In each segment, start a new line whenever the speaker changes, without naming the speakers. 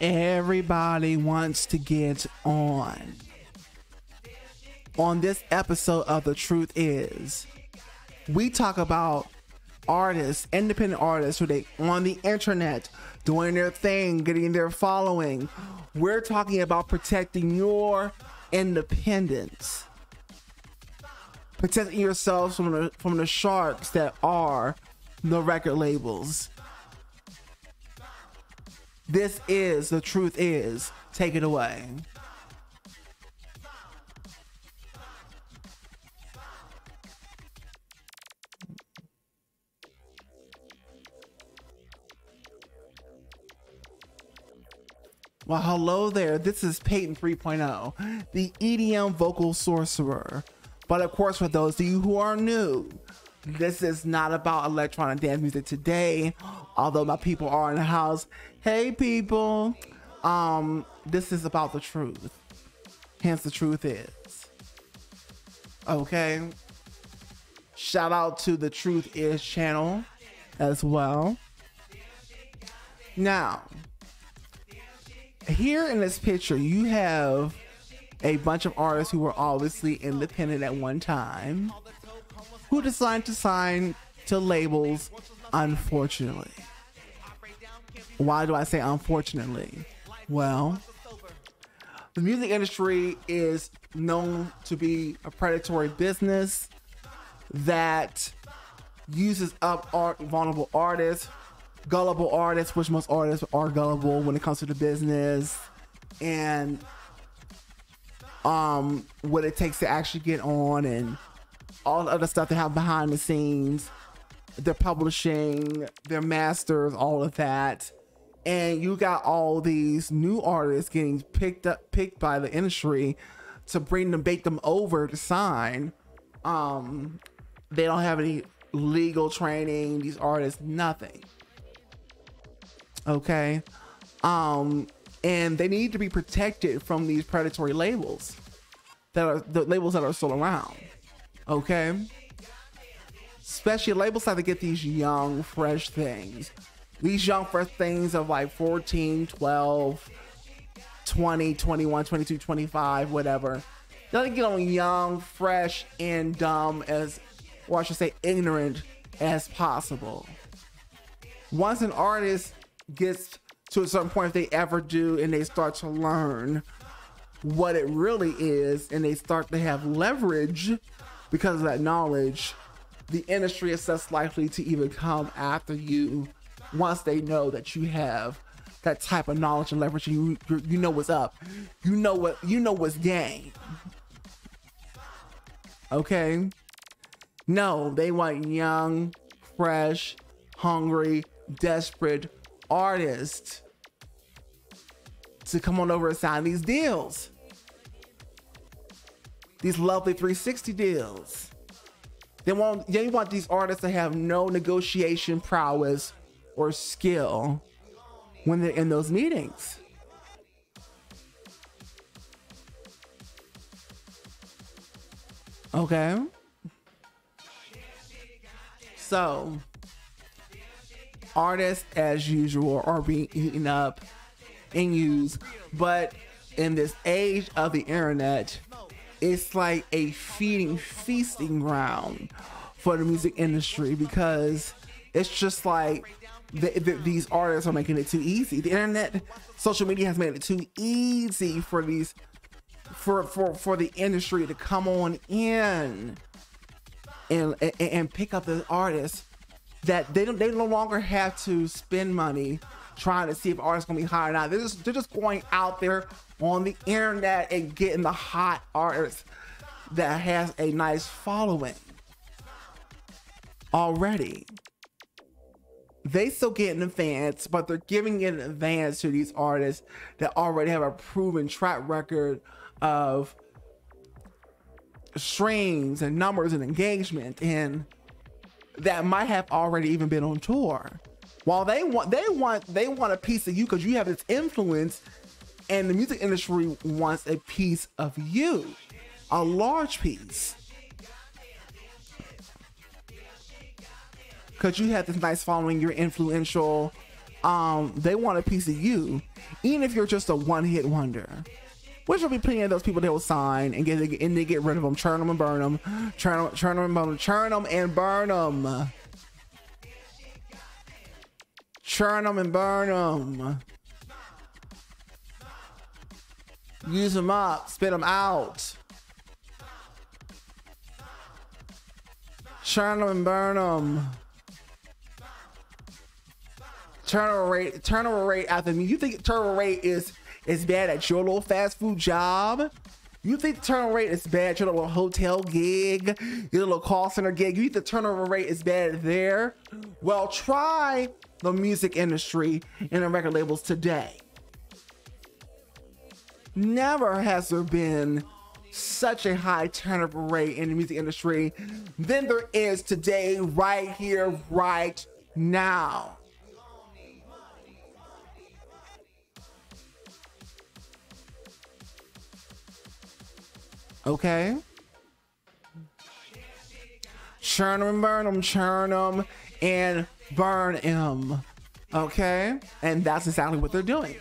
Everybody wants to get on. On this episode of The Truth Is, we talk about artists, independent artists who they on the internet doing their thing, getting their following. We're talking about protecting your independence, protecting yourselves from the sharks that are the record labels. This is The Truth Is. Take it away. Well, hello there. This is Peyton 3.0, the EDM vocal sorcerer. But of course, for those of you who are new, this is not about electronic dance music today, although my people are in the house. Hey people, this is about the truth. Hence, The Truth Is. Okay. Shout out to The Truth Is channel as well. Now, here in this picture, you have a bunch of artists who were obviously independent at one time, who decided to sign to labels, unfortunately. Why do I say unfortunately? Well, the music industry is known to be a predatory business that uses up vulnerable artists, gullible artists, which most artists are gullible when it comes to the business, and what it takes to actually get on, and all the other stuff they have behind the scenes, their publishing, their masters, all of that. And you got all these new artists getting picked by the industry to bait them over to sign. They don't have any legal training, these artists, nothing. Okay. And they need to be protected from these predatory labels that are the labels that are still around. Okay. Especially labels have to get these young, fresh things. These young, fresh things of like 14, 12, 20, 21, 22, 25, whatever. They don't get on young, fresh, and dumb as, or I should say ignorant as possible. Once an artist gets to a certain point, if they ever do, and they start to learn what it really is, and they start to have leverage because of that knowledge, the industry is less likely to even come after you once they know that you have that type of knowledge and leverage. You know what's up. You know what's game. Okay? No, they want young, fresh, hungry, desperate artists to come on over and sign these deals. These lovely 360 deals. They want these artists to have no negotiation prowess or skill when they're in those meetings. Okay? So, artists, as usual, are being eaten up and used, but in this age of the internet, it's like a feasting ground for the music industry, because it's just like these artists are making it too easy. The internet, social media has made it too easy for these for the industry to come on in and pick up the artists that they no longer have to spend money trying to see if artists gonna be hired or not. They're just going out there on the internet and getting the hot artist that has a nice following already. They still get in advance, but they're giving it in advance to these artists that already have a proven track record of streams and numbers and engagement, and that might have already even been on tour. While they want a piece of you because you have this influence, and the music industry wants a piece of you, a large piece, because you have this nice following, you're influential, they want a piece of you, even if you're just a one-hit wonder. Which will be plenty of those people they will sign and they get rid of them, churn them and burn them, churn them and burn them, churn them and burn them, churn them and burn them, use them up, spit them out, churn them and burn them. Turnover rate after me. You think turnover rate is bad at your little fast food job? You think the turnover rate is bad at your little hotel gig, your little call center gig? You think the turnover rate is bad there? Well, try the music industry and the record labels today. Never has there been such a high turnover rate in the music industry than there is today, right here, right now. Okay, churn them and burn them, churn them and burn them. Okay, and that's exactly what they're doing.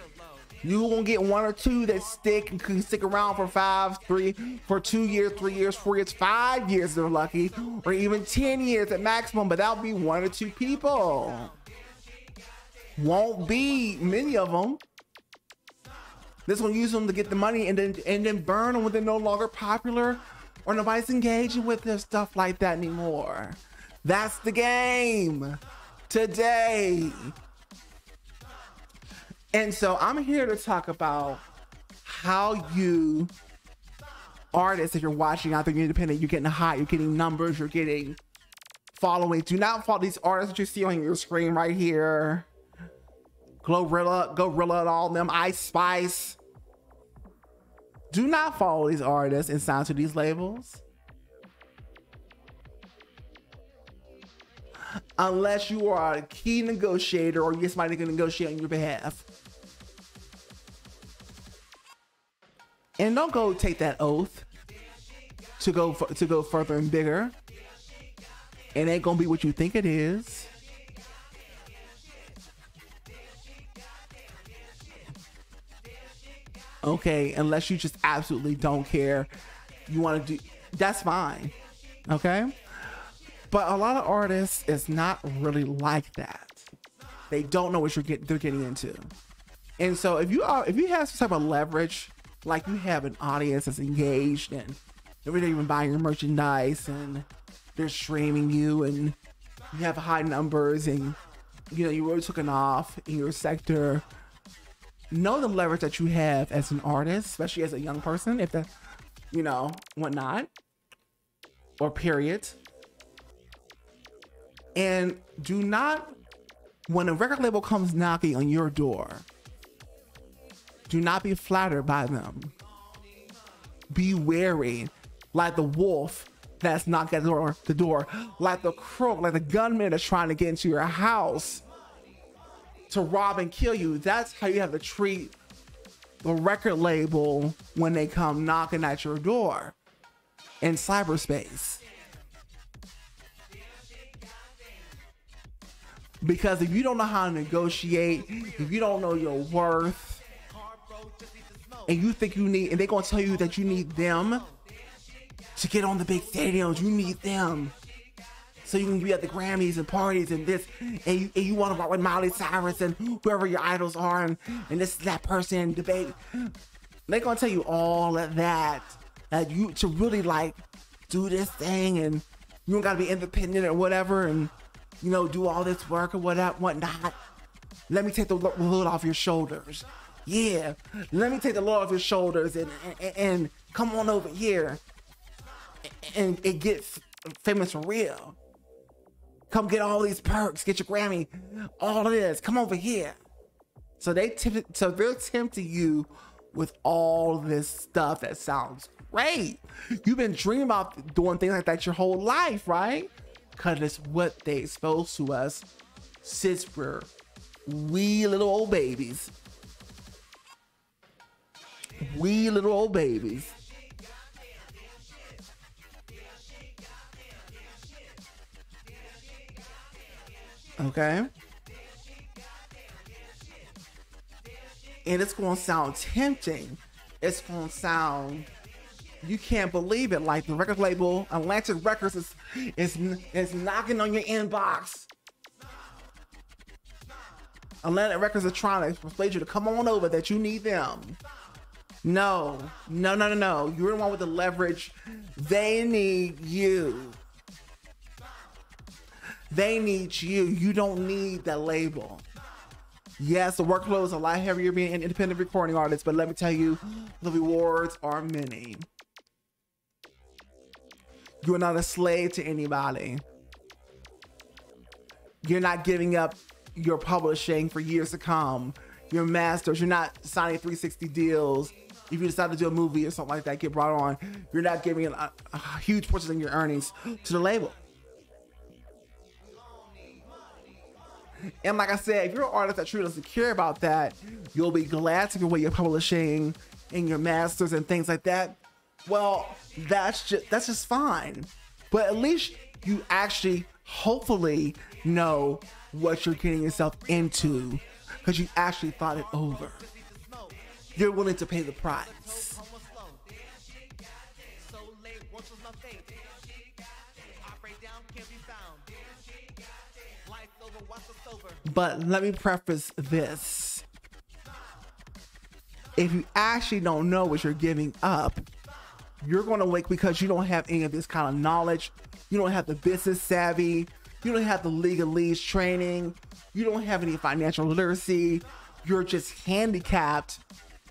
You won't get one or two that stick and can stick around for 2 years, 3 years, 4 years, 5 years. They're lucky, or even 10 years at maximum. But that'll be 1 or 2 people. Won't be many of them. This will use them to get the money and then burn them when they're no longer popular or nobody's engaging with their stuff like that anymore. That's the game today. And so I'm here to talk about how you artists that you're watching out there, you're independent, you're getting hot, you're getting numbers, you're getting following. Do not follow these artists that you see on your screen right here. Gorilla and all them, Ice Spice. Do not follow these artists and sign to these labels unless you are a key negotiator or you get somebody that can negotiate on your behalf. And don't go take that oath to go further and bigger. It ain't gonna be what you think it is. Okay, unless you just absolutely don't care, you want to do, that's fine. Okay, but a lot of artists is not really like that. They don't know what they're getting into. And so if you have some type of leverage, like you have an audience that's engaged and they're even buying your merchandise and they're streaming you and you have high numbers and you know you really taking off in your sector. Know the leverage that you have as an artist, especially as a young person, if that, you know, whatnot, or period. And do not, when a record label comes knocking on your door, do not be flattered by them. Be wary, like the wolf that's knocking at the door, like the crook, like the gunman that's trying to get into your house to rob and kill you. That's how you have to treat the record label when they come knocking at your door in cyberspace. Because if you don't know how to negotiate, if you don't know your worth, and you think you need, and they're gonna tell you that you need them to get on the big stadiums, you need them so you can be at the Grammys and parties and this, and you want to rock with Miley Cyrus and whoever your idols are, and this that person debate. They're gonna tell you all of that you to really like do this thing, and you don't gotta be independent or whatever, and you know do all this work or whatnot. Let me take the load off your shoulders. Yeah, let me take the load off your shoulders and come on over here and it gets famous for real. Come get all these perks, get your Grammy, all of this, come over here. So they're tempting you with all this stuff that sounds great. You've been dreaming about doing things like that your whole life, right? Because it's what they expose to us since we're wee little old babies. Wee little old babies. Okay. And it's going to sound tempting. It's going to sound, you can't believe it. Like the record label, Atlantic Records is knocking on your inbox. Atlantic Records are trying to persuade you to come on over, that you need them. No. You're the one with the leverage. They need you. They need you. You don't need that label. Yes, the workload is a lot heavier being an independent recording artist, but let me tell you, the rewards are many. You're not a slave to anybody. You're not giving up your publishing for years to come. Your masters, you're not signing 360 deals. If you decide to do a movie or something like that, get brought on, you're not giving a huge portion of your earnings to the label. And like I said, if you're an artist that truly doesn't care about that, you'll be glad to give away your publishing and your masters and things like that. Well, that's just fine. But at least you actually, hopefully, know what you're getting yourself into, because you actually thought it over. You're willing to pay the price. But let me preface this. If you actually don't know what you're giving up, you're going to wake because you don't have any of this kind of knowledge. You don't have the business savvy. You don't have the legalese training. You don't have any financial literacy. You're just handicapped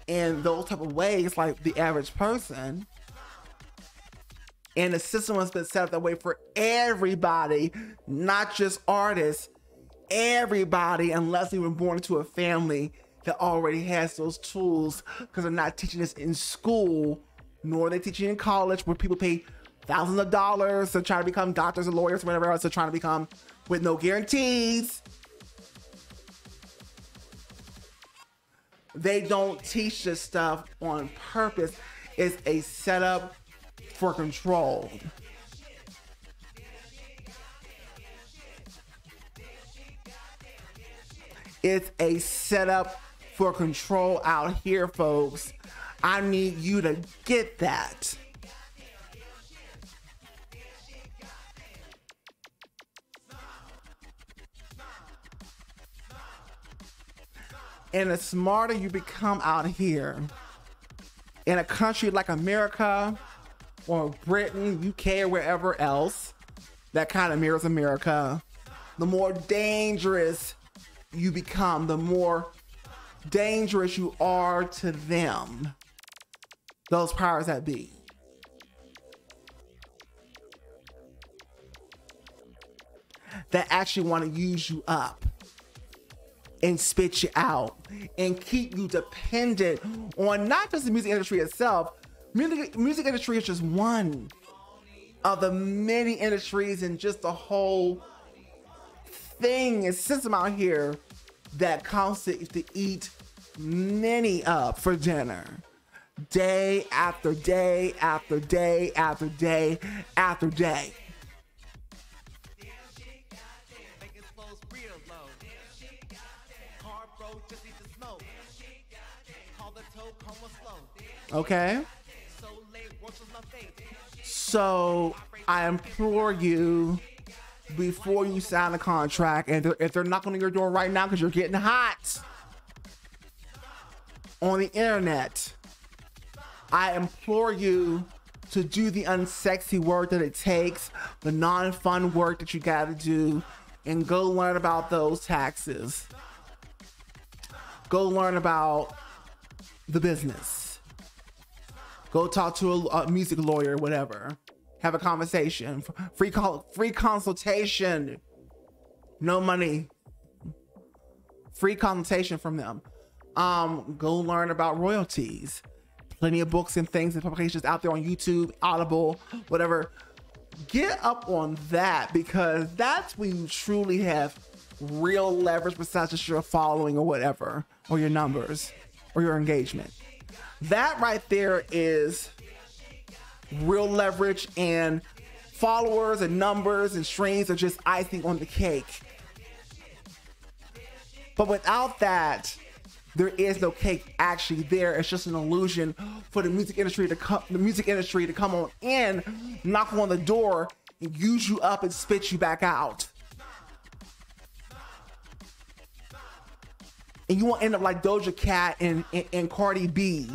in those type of ways like the average person. And the system has been set up that way for everybody, not just artists. Everybody, unless they were born into a family that already has those tools, because they're not teaching this in school, nor are they teaching in college where people pay thousands of dollars to try to become doctors or lawyers or whatever else they're trying to become with no guarantees. They don't teach this stuff on purpose. It's a setup for control. It's a setup for control out here, folks. I need you to get that. And the smarter you become out here in a country like America or Britain, UK, or wherever else that kind of mirrors America, the more dangerous you become, the more dangerous you are to them, those powers that be. That actually want to use you up and spit you out and keep you dependent on not just the music industry itself. Music industry is just one of the many industries and just the whole thing and system out here that comes to eat many up for dinner, day after day after day after day after day. Okay? So I implore you, before you sign a contract, and if they're knocking on your door right now because you're getting hot on the internet, I implore you to do the unsexy work that it takes, the non-fun work that you gotta do, and go learn about those taxes. Go learn about the business. Go talk to a music lawyer or whatever. Have a conversation. Free consultation. No money. Free consultation from them. Go learn about royalties. Plenty of books and things and publications out there on YouTube, Audible, whatever. Get up on that, because that's when you truly have real leverage besides just your following or whatever, or your numbers or your engagement. That right there is real leverage, and followers and numbers and streams are just icing on the cake. But without that, there is no cake actually there. It's just an illusion for the music industry to come on in, knock on the door, and use you up and spit you back out. And you won't end up like Doja Cat and Cardi B,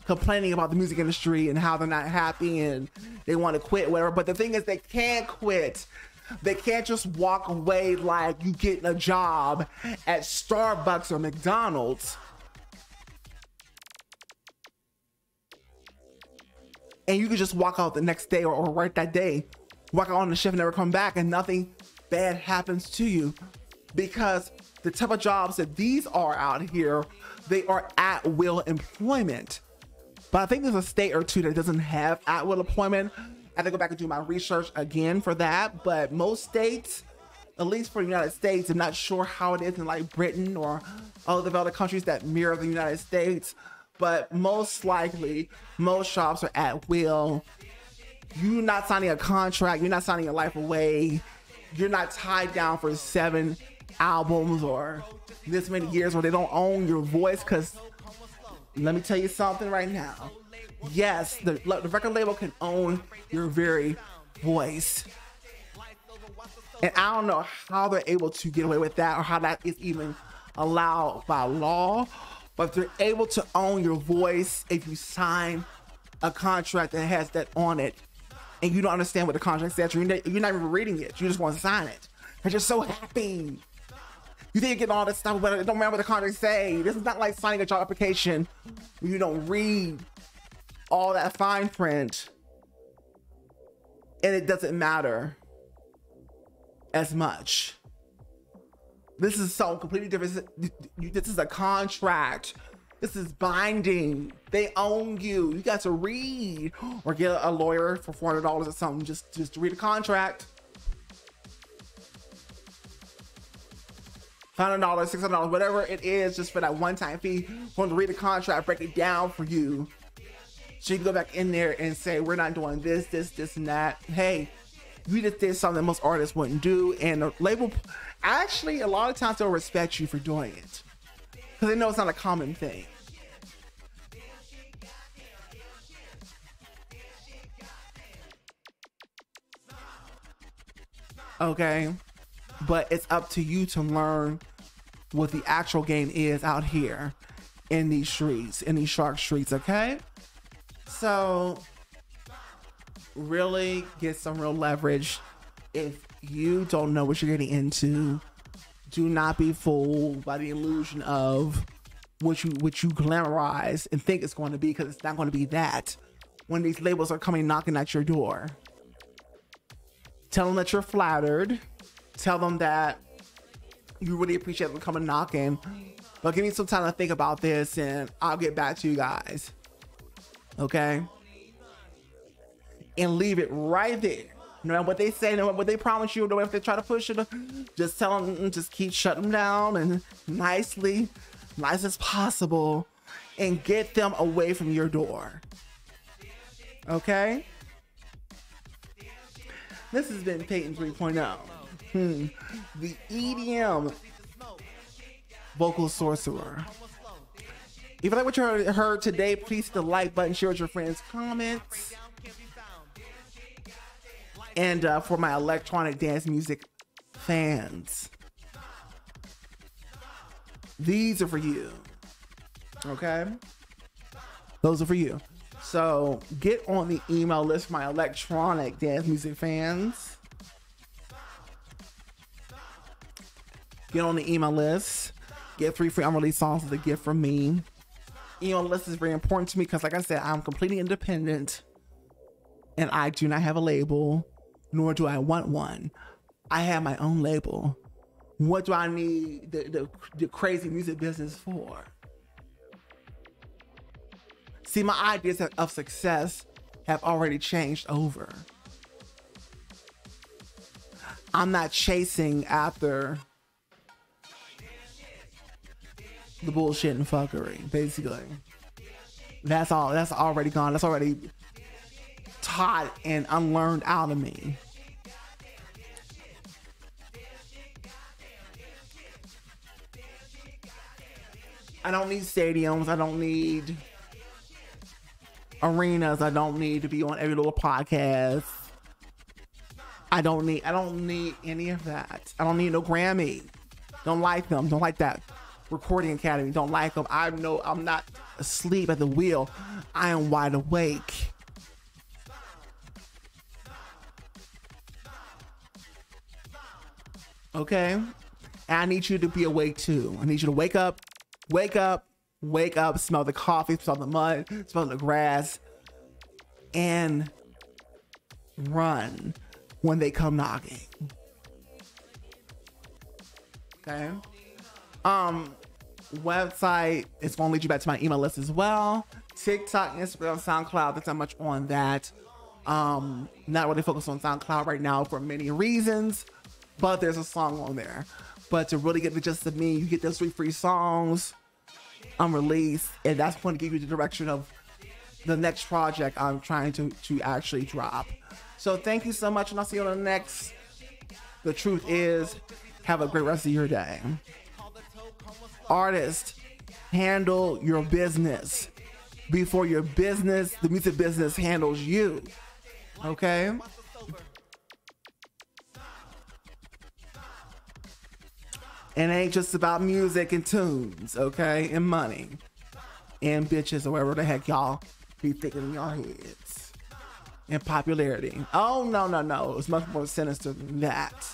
complaining about the music industry and how they're not happy and they want to quit, whatever. But the thing is, they can't quit. They can't just walk away like you getting a job at Starbucks or McDonald's and you can just walk out the next day or right that day, walk out on the shift and never come back and nothing bad happens to you. Because the type of jobs that these are out here, they are at will employment. But I think there's a state or two that doesn't have at will employment. I have to go back and do my research again for that. But most states, at least for the United States, I'm not sure how it is in like Britain or other developed countries that mirror the United States. But most likely, most jobs are at will. You're not signing a contract. You're not signing your life away. You're not tied down for 7 albums or this many years where they don't own your voice. Because let me tell you something right now. Yes, the record label can own your very voice. And I don't know how they're able to get away with that or how that is even allowed by law. But they're able to own your voice if you sign a contract that has that on it and you don't understand what the contract says. You're not even reading it. You just want to sign it. You're just so happy. You think you get all this stuff, but it don't matter what the contract say. This is not like signing a job application where you don't read all that fine print and it doesn't matter as much. This is so completely different. This is a contract. This is binding. They own you. You got to read or get a lawyer for $400 or something just to read a contract. $500, $600, whatever it is, just for that one-time fee for them to read the contract, break it down for you. So you can go back in there and say, we're not doing this, and that. Hey, you just did something that most artists wouldn't do. And the label, actually, a lot of times they'll respect you for doing it because they know it's not a common thing. Okay, but it's up to you to learn what the actual game is out here in these streets, in these shark streets. Okay, so really get some real leverage. If you don't know what you're getting into, do not be fooled by the illusion of what you glamorize and think it's going to be, because it's not going to be that. When these labels are coming knocking at your door, tell them that you're flattered. Tell them that you really appreciate them coming knocking, but give me some time to think about this and I'll get back to you guys. Okay? And leave it right there. No matter what they say, no matter what they promise you, no matter if they try to push it, just tell them, just keep shutting them down and nice as possible, and get them away from your door. Okay? This has been Peyton 3.0. The EDM vocal sorcerer. If you like what you heard today, please hit the like button, share with your friends, comments. And for my electronic dance music fans, these are for you. Okay? Those are for you. So get on the email list for my electronic dance music fans. Get on the email list. Get 3 free unreleased songs as a gift from me. Email list is very important to me because, like I said, I'm completely independent and I do not have a label, nor do I want one. I have my own label. What do I need the crazy music business for? See, my ideas of success have already changed over. I'm not chasing after the bullshit and fuckery, basically. That's all. That's already gone. That's already taught and unlearned out of me. I don't need stadiums. I don't need arenas. I don't need to be on every little podcast. I don't need any of that. I don't need no Grammy. Don't like them. Don't like that. Recording Academy. Don't like them. I know I'm not asleep at the wheel. I am wide awake. Okay? And I need you to be awake too. I need you to wake up, smell the coffee, smell the mud, smell the grass, and run when they come knocking. Okay? Website is going to lead you back to my email list as well. TikTok, Instagram, SoundCloud. There's not much on that. Not really focused on SoundCloud right now for many reasons, but there's a song on there. But to really get the gist of me, you get those 3 free songs unreleased, and that's going to give you the direction of the next project I'm trying to actually drop. So thank you so much, and I'll see you on the next. The truth is, have a great rest of your day. Artist, handle your business before your business, the music business, handles you. Okay? It ain't just about music and tunes, okay? And money. And bitches or whatever the heck y'all be thinking in your heads. And popularity. Oh, no. It's much more sinister than that.